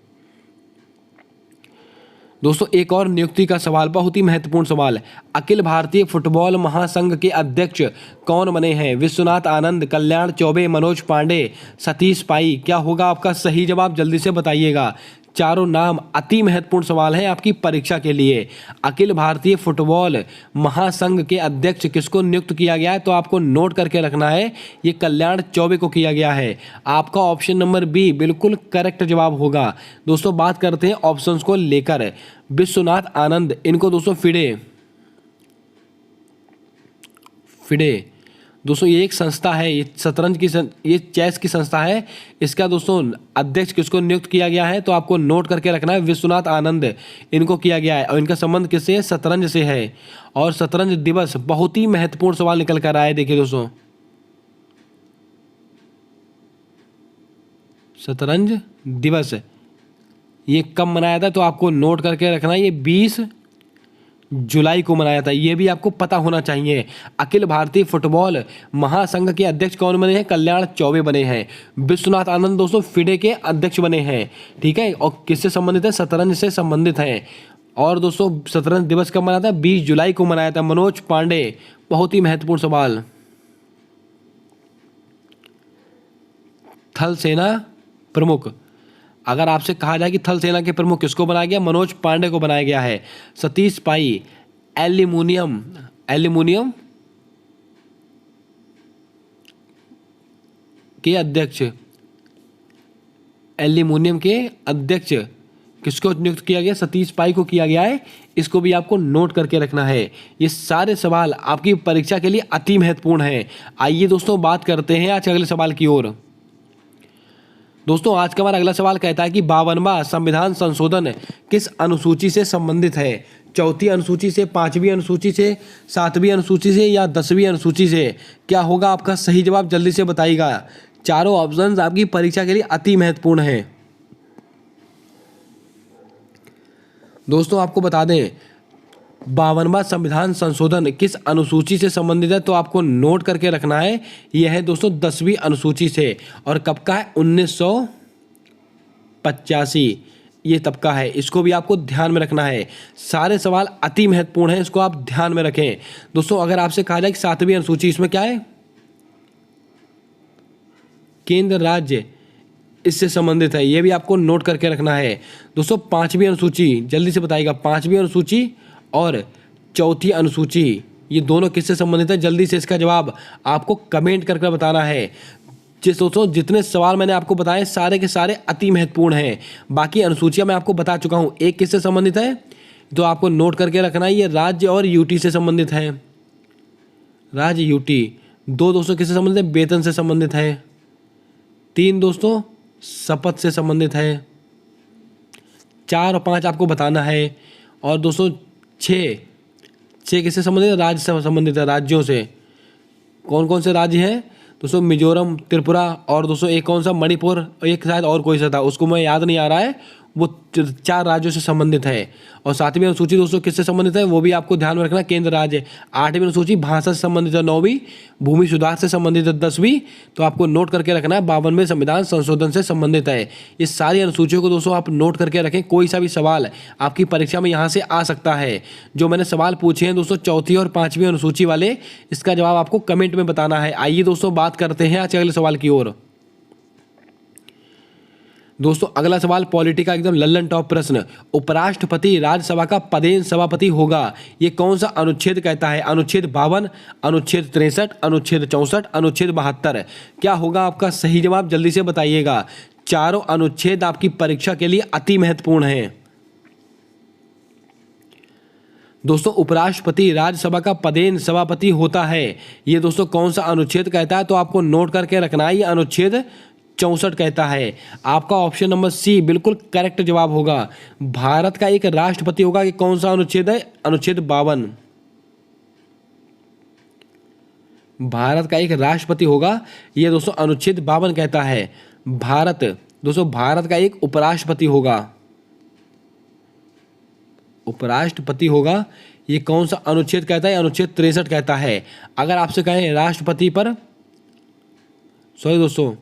दोस्तों एक और नियुक्ति का सवाल, बहुत ही महत्वपूर्ण सवाल। अखिल भारतीय फुटबॉल महासंघ के अध्यक्ष कौन बने हैं? विश्वनाथ आनंद, कल्याण चौबे, मनोज पांडे, सतीश पाई। क्या होगा आपका सही जवाब? जल्दी से बताइएगा। चारों नाम अति महत्वपूर्ण सवाल है आपकी परीक्षा के लिए। अखिल भारतीय फुटबॉल महासंघ के अध्यक्ष किसको नियुक्त किया गया है? तो आपको नोट करके रखना है, ये कल्याण चौबे को किया गया है। आपका ऑप्शन नंबर बी बिल्कुल करेक्ट जवाब होगा। दोस्तों बात करते हैं ऑप्शंस को लेकर। विश्वनाथ आनंद, इनको दोस्तों फिडे दोस्तों ये एक संस्था है, ये शतरंज की ये चेस की संस्था है। इसका दोस्तों अध्यक्ष किसको नियुक्त किया गया है? तो आपको नोट करके रखना है, विश्वनाथ आनंद इनको किया गया है। और इनका संबंध किससे है? शतरंज से है। और शतरंज दिवस, बहुत ही महत्वपूर्ण सवाल निकल कर आया है। देखिए दोस्तों शतरंज दिवस ये कब मनाया था? तो आपको नोट करके रखना है, ये 20 जुलाई को मनाया था, ये भी आपको पता होना चाहिए। अखिल भारतीय फुटबॉल महासंघ के अध्यक्ष कौन बने हैं? कल्याण चौबे बने हैं। विश्वनाथ आनंद दोस्तों फिडे के अध्यक्ष बने हैं, ठीक है। और किससे संबंधित है? शतरंज से संबंधित हैं। और दोस्तों शतरंज दिवस कब मनाया था? 20 जुलाई को मनाया था। मनोज पांडे, बहुत ही महत्वपूर्ण सवाल। थल सेना प्रमुख, अगर आपसे कहा जाए कि थल सेना के प्रमुख किसको बनाया गया? मनोज पांडे को बनाया गया है। सतीश पाई, एल्यूमिनियम एल्यूमिनियम के अध्यक्ष, एल्यूमिनियम के अध्यक्ष किसको नियुक्त किया गया? सतीश पाई को किया गया है। इसको भी आपको नोट करके रखना है। ये सारे सवाल आपकी परीक्षा के लिए अति महत्वपूर्ण हैं। आइए दोस्तों बात करते हैं आज अगले सवाल की ओर। दोस्तों आज का हमारा अगला सवाल कहता है कि 52वां संविधान संशोधन किस अनुसूची से संबंधित है? चौथी अनुसूची से, पांचवी अनुसूची से, सातवीं अनुसूची से या 10वीं अनुसूची से? क्या होगा आपका सही जवाब? जल्दी से बताइएगा। चारों ऑप्शंस आपकी परीक्षा के लिए अति महत्वपूर्ण हैं। दोस्तों आपको बता दें 52वां संविधान संशोधन किस अनुसूची से संबंधित है, तो आपको नोट करके रखना है। यह है दोस्तों 10वीं अनुसूची से। और कब का है? 1985, ये तब का है। इसको भी आपको ध्यान में रखना है। सारे सवाल अति महत्वपूर्ण हैं, इसको आप ध्यान में रखें। दोस्तों अगर आपसे कहा जाए कि 7वीं अनुसूची, इसमें क्या है? केंद्र राज्य इससे संबंधित है, ये भी आपको नोट करके रखना है। दोस्तों 5वीं अनुसूची, जल्दी से बताइएगा। 5वीं अनुसूची और चौथी अनुसूची, ये दोनों किससे संबंधित है? जल्दी से इसका जवाब आपको कमेंट करके बताना है। दोस्तों जितने सवाल मैंने आपको बताए सारे के सारे अति महत्वपूर्ण हैं। बाकी अनुसूचियां मैं आपको बता चुका हूं। एक किससे संबंधित है तो आपको नोट करके रखना है, ये राज्य और यूटी से संबंधित है। राज्य यूटी। 2 दोस्तों किससे संबंधित है? वेतन से संबंधित है। 3 दोस्तों शपथ से संबंधित है। 4 और 5 आपको बताना है। और दोस्तों 6 किससे संबंधित है? राज्य से संबंधित है, राज्यों से। कौन कौन से राज्य हैं दोस्तों? मिजोरम, त्रिपुरा और दोस्तों एक कौन सा? मणिपुर, एक शायद और कोई सा था, उसको मैं याद नहीं आ रहा है। वो 4 राज्यों से संबंधित है। और 7वीं अनुसूची दोस्तों किससे संबंधित है? वो भी आपको ध्यान में रखना, केंद्र राज्य। 8वीं अनुसूची भाषा से संबंधित है। 9वीं भूमि सुधार से संबंधित है। 10वीं तो आपको नोट करके रखना है 52वें संविधान संशोधन से संबंधित है। ये सारी अनुसूचियों को दोस्तों आप नोट करके रखें। कोई सा भी सवाल आपकी परीक्षा में यहाँ से आ सकता है। जो मैंने सवाल पूछे हैं दोस्तों चौथी और 5वीं अनुसूची वाले, इसका जवाब आपको कमेंट में बताना है। आइए दोस्तों बात करते हैं आज अगले सवाल की ओर। दोस्तों अगला सवाल पॉलिटी का एकदम लल्लन टॉप प्रश्न। उपराष्ट्रपति राज्यसभा का पदेन सभापति होगा, ये कौन सा अनुच्छेद कहता है? अनुच्छेद 52, अनुच्छेद 63, अनुच्छेद 64, अनुच्छेद 72? क्या होगा आपका सही जवाब? जल्दी से बताइएगा। चारों अनुच्छेद आपकी परीक्षा के लिए अति महत्वपूर्ण हैं। दोस्तों उपराष्ट्रपति राज्यसभा का पदेन सभापति होता है, ये दोस्तों कौन सा अनुच्छेद कहता है? तो आपको नोट करके रखना है, ये अनुच्छेद 64 कहता है। आपका ऑप्शन नंबर सी बिल्कुल करेक्ट जवाब होगा। भारत का एक राष्ट्रपति होगा, ये कौन सा अनुच्छेद है? अनुच्छेद 52। भारत का एक राष्ट्रपति होगा, ये दोस्तों अनुच्छेद 52 कहता है। भारत का एक उपराष्ट्रपति होगा, ये कौन सा अनुच्छेद कहता है? अनुच्छेद 63 कहता है। अगर आपसे कहें राष्ट्रपति पर, सॉरी दोस्तों,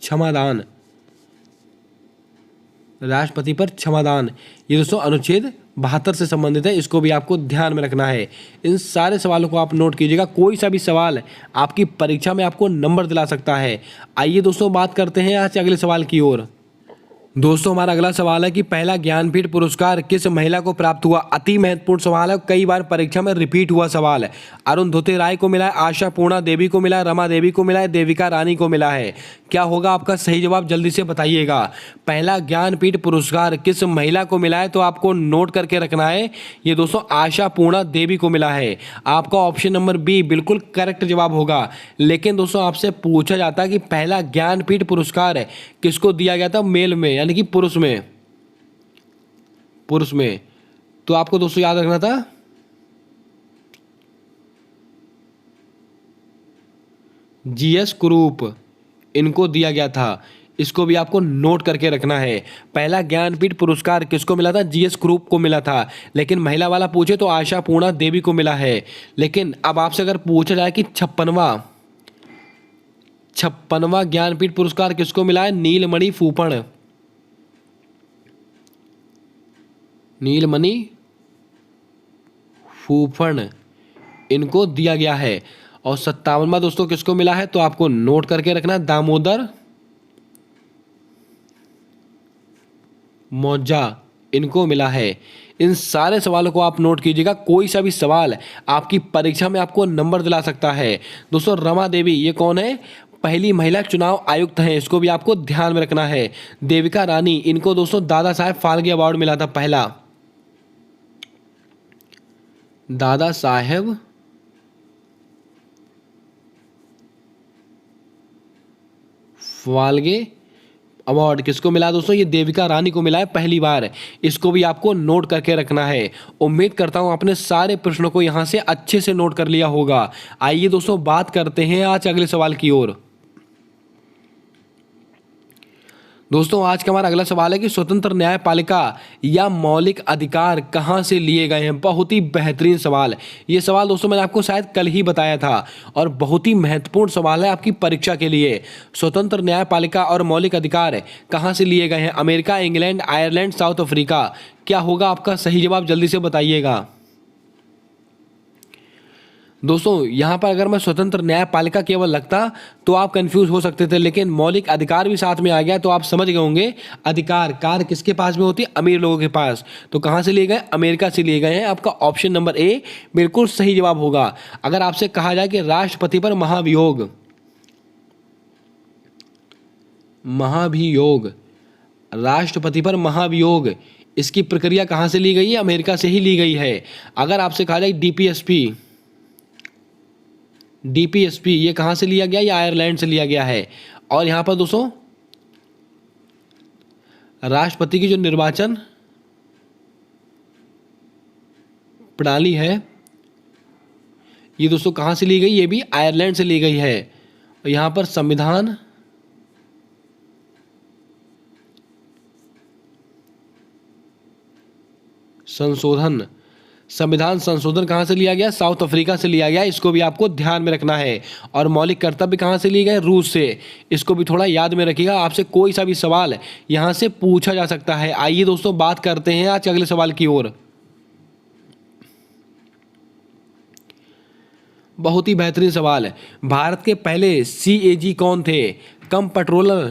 क्षमादान, राष्ट्रपति पर क्षमादान, ये दोस्तों अनुच्छेद 72 से संबंधित है। इसको भी आपको ध्यान में रखना है। इन सारे सवालों को आप नोट कीजिएगा। कोई सा भी सवाल आपकी परीक्षा में आपको नंबर दिला सकता है। आइए दोस्तों बात करते हैं आज अगले सवाल की ओर। दोस्तों हमारा अगला सवाल है कि पहला ज्ञानपीठ पुरस्कार किस महिला को प्राप्त हुआ? अति महत्वपूर्ण सवाल है, कई बार परीक्षा में रिपीट हुआ सवाल है। अरुंधति राय को मिला है, आशा पूर्णा देवी को मिला है, रमा देवी को मिला है, देविका रानी को मिला है? क्या होगा आपका सही जवाब? जल्दी से बताइएगा। पहला ज्ञानपीठ पुरस्कार किस महिला को मिला है? तो आपको नोट करके रखना है, ये दोस्तों आशा पूर्णा देवी को मिला है। आपका ऑप्शन नंबर बी बिल्कुल करेक्ट जवाब होगा। लेकिन दोस्तों आपसे पूछा जाता है कि पहला ज्ञानपीठ पुरस्कार किसको दिया गया था? मेल में, यानी कि पुरुष में। तो आपको दोस्तों याद रखना था जीएस कुरूप, इनको दिया गया था। इसको भी आपको नोट करके रखना है। पहला ज्ञानपीठ पुरस्कार किसको मिला था? जीएस कुरूप को मिला था। लेकिन महिला वाला पूछे तो आशा पूर्णा देवी को मिला है। लेकिन अब आपसे अगर पूछा जाए कि 56वां 56वां ज्ञानपीठ पुरस्कार किसको मिला है? नीलमणि फूफण, नीलमणि फूफण इनको दिया गया है। और 57वां दोस्तों किसको मिला है? तो आपको नोट करके रखना, दामोदर मौजा इनको मिला है। इन सारे सवालों को आप नोट कीजिएगा, कोई सा भी सवाल आपकी परीक्षा में आपको नंबर दिला सकता है। दोस्तों रमा देवी ये कौन है? पहली महिला चुनाव आयुक्त हैं, इसको भी आपको ध्यान में रखना है। देविका रानी इनको दोस्तों दादा साहेब फाल्के अवार्ड मिला था, पहला दादा साहेब फाल्के अवार्ड किसको मिला दोस्तों? ये देविका रानी को मिला है पहली बार। इसको भी आपको नोट करके रखना है। उम्मीद करता हूं आपने सारे प्रश्नों को यहां से अच्छे से नोट कर लिया होगा। आइए दोस्तों बात करते हैं आज अगले सवाल की ओर। दोस्तों आज का हमारा अगला सवाल है कि स्वतंत्र न्यायपालिका या मौलिक अधिकार कहां से लिए गए हैं? बहुत ही बेहतरीन सवाल। ये सवाल दोस्तों मैंने आपको शायद कल ही बताया था और बहुत ही महत्वपूर्ण सवाल है आपकी परीक्षा के लिए। स्वतंत्र न्यायपालिका और मौलिक अधिकार कहां से लिए गए हैं? America, England, Ireland, south Africa. क्या होगा आपका सही जवाब? जल्दी से बताइएगा। दोस्तों यहाँ पर अगर मैं स्वतंत्र न्यायपालिका केवल लगता तो आप कंफ्यूज हो सकते थे, लेकिन मौलिक अधिकार भी साथ में आ गया तो आप समझ गए होंगे। अधिकार कार किसके पास में होती है? अमीर लोगों के पास। तो कहाँ से लिए गए? अमेरिका से लिए गए हैं। आपका ऑप्शन नंबर ए बिल्कुल सही जवाब होगा। अगर आपसे कहा जाए कि राष्ट्रपति पर महाभियोग, राष्ट्रपति पर महाभियोग इसकी प्रक्रिया कहाँ से ली गई है? अमेरिका से ही ली गई है। अगर आपसे कहा जाए डीपीएसपी ये कहाँ से लिया गया? ये आयरलैंड से लिया गया है। और यहाँ पर दोस्तों राष्ट्रपति की जो निर्वाचन प्रणाली है ये दोस्तों कहाँ से ली गई? ये भी आयरलैंड से ली गई है। और यहाँ पर संविधान संशोधन कहाँ से लिया गया? साउथ अफ्रीका से लिया गया। इसको भी आपको ध्यान में रखना है। और मौलिक कर्तव्य कहाँ से लिए गए? रूस से। इसको भी थोड़ा याद में रखिएगा, आपसे कोई सा भी सवाल यहाँ से पूछा जा सकता है। आइए दोस्तों बात करते हैं आज अगले सवाल की ओर। बहुत ही बेहतरीन सवाल है। भारत के पहले CAG कौन थे? Comptroller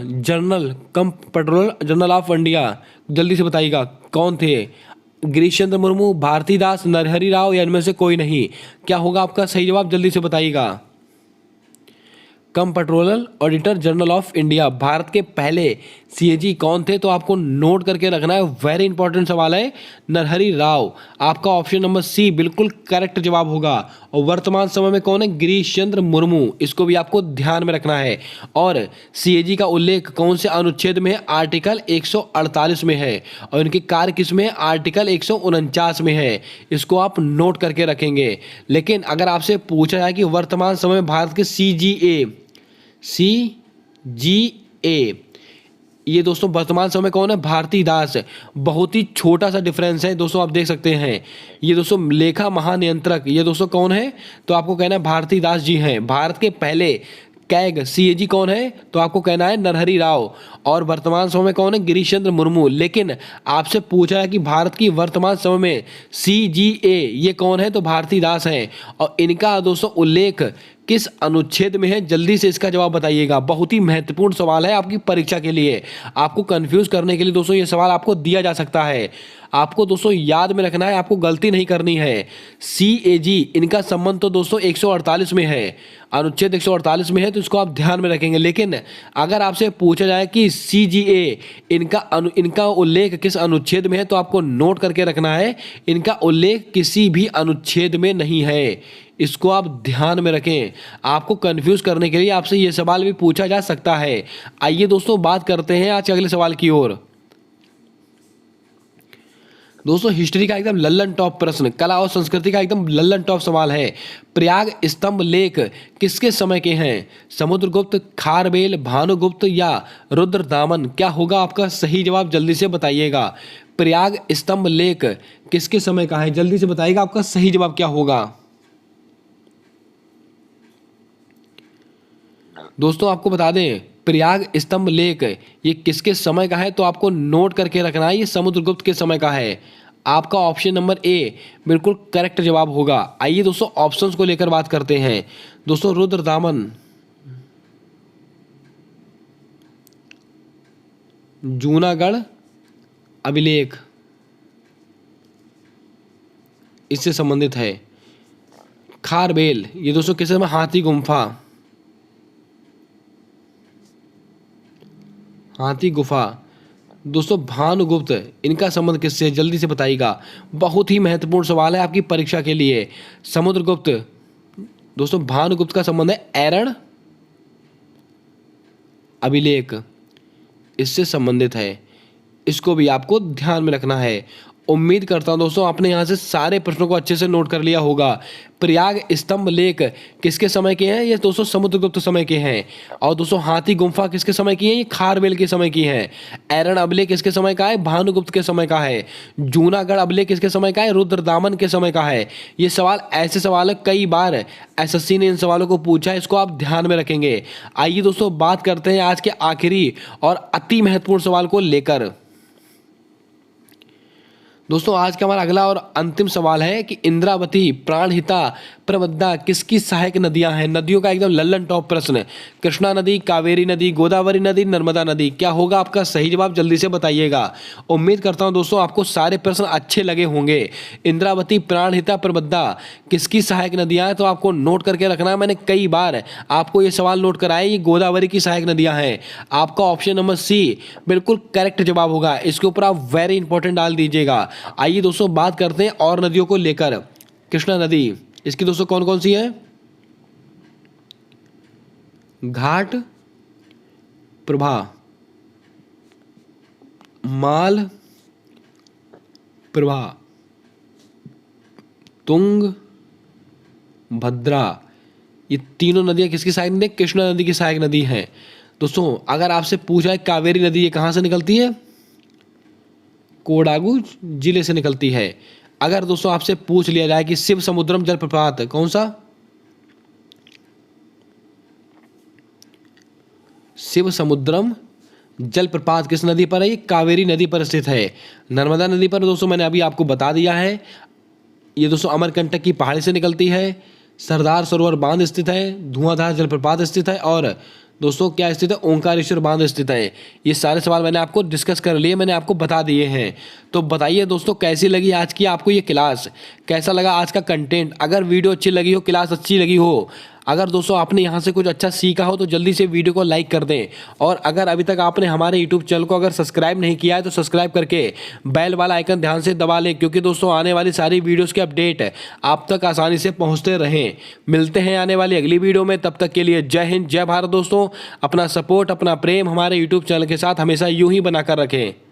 general of India. जल्दी से बताइएगा कौन थे? गिरीश चंद्र मुर्मू, भारतीदास, नरहरि राव या इनमें से कोई नहीं। क्या होगा आपका सही जवाब? जल्दी से बताइएगा। Comptroller auditor general of India, Bharat के पहले CAG कौन थे? तो आपको नोट करके रखना है, वेरी इंपॉर्टेंट सवाल है। नरहरि राव। आपका ऑप्शन नंबर सी बिल्कुल करेक्ट जवाब होगा। और वर्तमान समय में कौन है? गिरीश चंद्र मुर्मू। इसको भी आपको ध्यान में रखना है। और CAG का उल्लेख कौन से अनुच्छेद में है? आर्टिकल 148 में है। और इनकी कार्य किस में है? आर्टिकल 149 में है। इसको आप नोट करके रखेंगे। लेकिन अगर आपसे पूछा जाए कि वर्तमान समय में भारत के CGA ये दोस्तों वर्तमान समय कौन है? भारती दास। बहुत ही छोटा सा डिफरेंस है दोस्तों, आप देख सकते हैं। ये दोस्तों लेखा महानियंत्रक ये दोस्तों कौन है? तो आपको कहना है भारती दास जी हैं। भारत के पहले कैग CAG कौन है? तो आपको कहना है नरहरि राव। और वर्तमान समय में कौन है? गिरीश चंद्र मुर्मू। लेकिन आपसे पूछा है कि भारत की वर्तमान समय में CGA ये कौन है? तो भारती दास हैं। और इनका दोस्तों उल्लेख किस अनुच्छेद में है? जल्दी से इसका जवाब बताइएगा। बहुत ही महत्वपूर्ण सवाल है आपकी परीक्षा के लिए। आपको कंफ्यूज करने के लिए दोस्तों ये सवाल आपको दिया जा सकता है। आपको दोस्तों याद में रखना है, आपको गलती नहीं करनी है। CAG इनका संबंध तो दोस्तों 148 में है, अनुच्छेद 148 में है, तो इसको आप ध्यान में रखेंगे। लेकिन अगर आपसे पूछा जाए कि CGA इनका उल्लेख किस अनुच्छेद में है, तो आपको नोट करके रखना है, इनका उल्लेख किसी भी अनुच्छेद में नहीं है। इसको आप ध्यान में रखें। आपको कंफ्यूज करने के लिए आपसे ये सवाल भी पूछा जा सकता है। आइए दोस्तों बात करते हैं आज अगले सवाल की ओर। दोस्तों हिस्ट्री का एकदम लल्लन टॉप प्रश्न, कला और संस्कृति का एकदम लल्लन टॉप सवाल है। प्रयाग स्तंभ लेख किसके समय के हैं? समुद्रगुप्त, खारवेल, भानुगुप्त या रुद्रदामन। क्या होगा आपका सही जवाब? जल्दी से बताइएगा। प्रयाग स्तंभ लेख किसके समय का है? जल्दी से बताइएगा आपका सही जवाब क्या होगा। दोस्तों आपको बता दें प्रयाग स्तंभ लेक ये किसके समय का है, तो आपको नोट करके रखना है, ये समुद्रगुप्त के समय का है। आपका ऑप्शन नंबर ए बिल्कुल करेक्ट जवाब होगा। आइए दोस्तों ऑप्शंस को लेकर बात करते हैं। दोस्तों रुद्रदामन, जूनागढ़ अभिलेख इससे संबंधित है। खारबेल ये दोस्तों किस समय, हाथी गुम्फा, हाथी गुफा। दोस्तों भानुगुप्त इनका संबंध किससे, जल्दी से बताइएगा, बहुत ही महत्वपूर्ण सवाल है आपकी परीक्षा के लिए। समुद्रगुप्त, दोस्तों भानुगुप्त का संबंध है एरण अभिलेख, इससे संबंधित है। इसको भी आपको ध्यान में रखना है। उम्मीद करता हूं दोस्तों आपने यहाँ से सारे प्रश्नों को अच्छे से नोट कर लिया होगा। प्रयाग स्तंभ लेक किसके समय के हैं, ये दोस्तों समुद्रगुप्त समय के हैं। और दोस्तों हाथी गुम्फा किसके समय की है, ये खारवेल के समय की है। एरण अभिलेख किसके समय का है, भानुगुप्त के समय का है। जूनागढ़ अभिलेख किसके समय का है, रुद्रदामन के समय का है। ये सवाल ऐसे सवाल है, कई बार एसएससी ने इन सवालों को पूछा है, इसको आप ध्यान में रखेंगे। आइए दोस्तों बात करते हैं आज के आखिरी और अति महत्वपूर्ण सवाल को लेकर। दोस्तों आज का हमारा अगला और अंतिम सवाल है कि इंद्रावती, प्राणहिता, प्रबद्धा किसकी सहायक नदियां हैं। नदियों का एकदम लल्लन टॉप प्रश्न। कृष्णा नदी, कावेरी नदी, गोदावरी नदी, नर्मदा नदी। क्या होगा आपका सही जवाब, जल्दी से बताइएगा। उम्मीद करता हूं दोस्तों आपको सारे प्रश्न अच्छे लगे होंगे। इंद्रावती, प्राणहिता, प्रबद्धा किसकी सहायक नदियां हैं, तो आपको नोट करके रखना है। मैंने कई बार आपको ये सवाल नोट कराया, ये गोदावरी की सहायक नदियां हैं। आपका ऑप्शन नंबर सी बिल्कुल करेक्ट जवाब होगा। इसके ऊपर आप वेरी इंपॉर्टेंट डाल दीजिएगा। आइए दोस्तों बात करते हैं और नदियों को लेकर। कृष्णा नदी, इसकी दोस्तों कौन कौन सी है, घाट प्रभा, माल प्रभा, तुंग भद्रा। ये तीनों नदियां किसकी सहायक नदी, कृष्णा नदी की सहायक नदी है। दोस्तों अगर आपसे पूछा है कावेरी नदी ये कहां से निकलती है, कोडागू जिले से निकलती है। अगर दोस्तों आपसे पूछ लिया जाए कि शिव समुद्रम जलप्रपात कौन सा, शिव समुद्रम जलप्रपात किस नदी पर है, ये कावेरी नदी पर स्थित है। नर्मदा नदी पर दोस्तों मैंने अभी आपको बता दिया है, ये दोस्तों अमरकंटक की पहाड़ी से निकलती है। सरदार सरोवर बांध स्थित है, धुआंधार जलप्रपात स्थित है, और दोस्तों क्या स्थित है, ओंकारेश्वर बांध स्थित है। ये सारे सवाल मैंने आपको डिस्कस कर लिए, मैंने आपको बता दिए हैं। तो बताइए दोस्तों कैसी लगी आज की आपको ये क्लास, कैसा लगा आज का कंटेंट। अगर वीडियो अच्छी लगी हो, क्लास अच्छी लगी हो, अगर दोस्तों आपने यहाँ से कुछ अच्छा सीखा हो तो जल्दी से वीडियो को लाइक कर दें। और अगर अभी तक आपने हमारे यूट्यूब चैनल को अगर सब्सक्राइब नहीं किया है तो सब्सक्राइब करके बेल वाला आइकन ध्यान से दबा लें, क्योंकि दोस्तों आने वाली सारी वीडियोस के अपडेट आप तक आसानी से पहुँचते रहें। मिलते हैं आने वाली अगली वीडियो में, तब तक के लिए जय हिंद, जय भारत। दोस्तों अपना सपोर्ट, अपना प्रेम हमारे यूट्यूब चैनल के साथ हमेशा यूं ही बनाकर रखें।